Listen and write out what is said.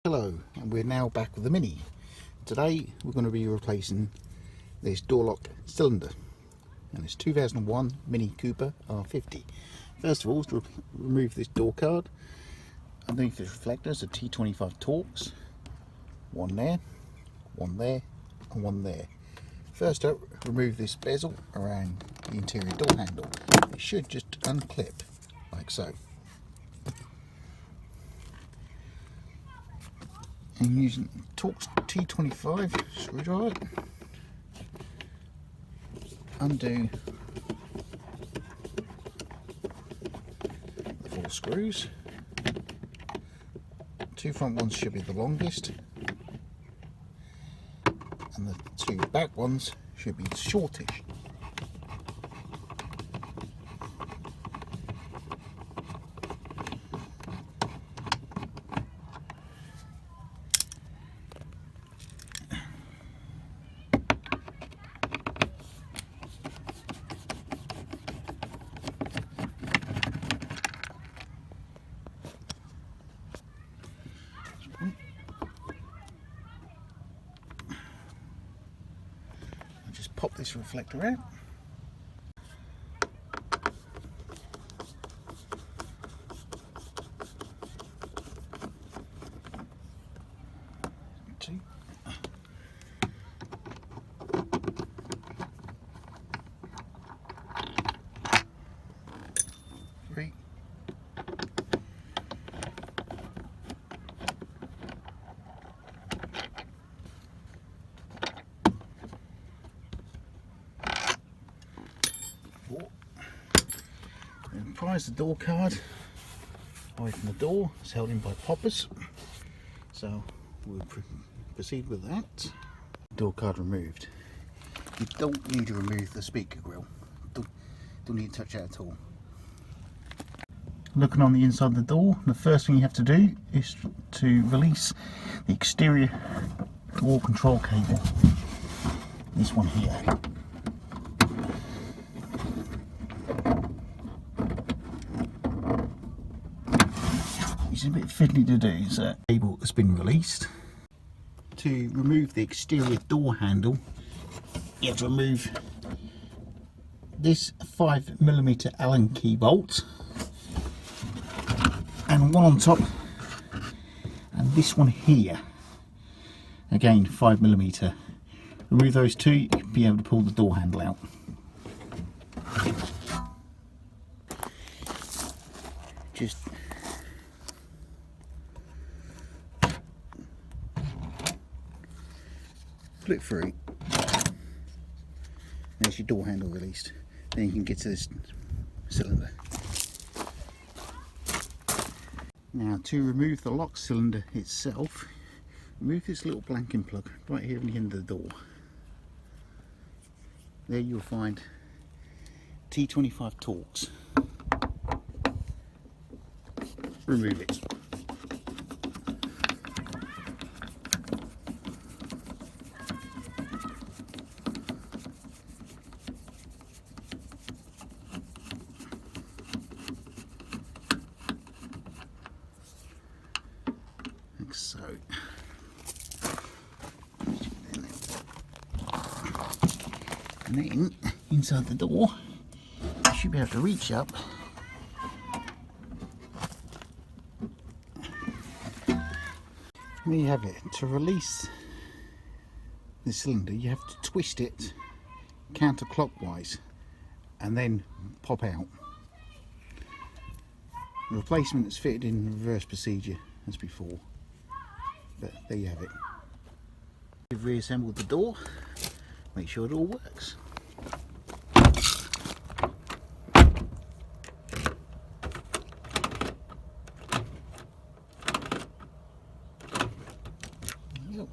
Hello, and we're now back with the Mini. Today we're going to be replacing this door lock cylinder, and it's 2001 Mini Cooper R50. First of all, to remove this door card, underneath this reflector is a T25 Torx. One there, and one there. First up, remove this bezel around the interior door handle. It should just unclip like so. And using Torx T25 screwdriver, undo the 4 screws. 2 front ones should be the longest, and the 2 back ones should be shortish. Just pop this reflector out. Two. Three. And prise the door card away from the door. It's held in by poppers, so we'll proceed with that. Door card removed. You don't need to remove the speaker grill. Don't need to touch that at all. Looking on the inside of the door, the first thing you have to do is to release the exterior door control cable. This one here. It's a bit fiddly to do, so the cable has been released. To remove the exterior door handle, you have to remove this 5mm Allen key bolt, and one on top, and this one here, again 5mm. Remove those two, you'll be able to pull the door handle out. Just flip through. There's your door handle released. Then you can get to this cylinder. Now, to remove the lock cylinder itself, remove this little blanking plug right here on the end of the door. There you'll find T25 Torx. Remove it. Like so. And then inside the door, you should be able to reach up there you have it. To release the cylinder, you have to twist it counterclockwise and then pop out. The replacement is fitted in reverse procedure as before, but there you have it. We've reassembled the door, make sure it all works. There you go.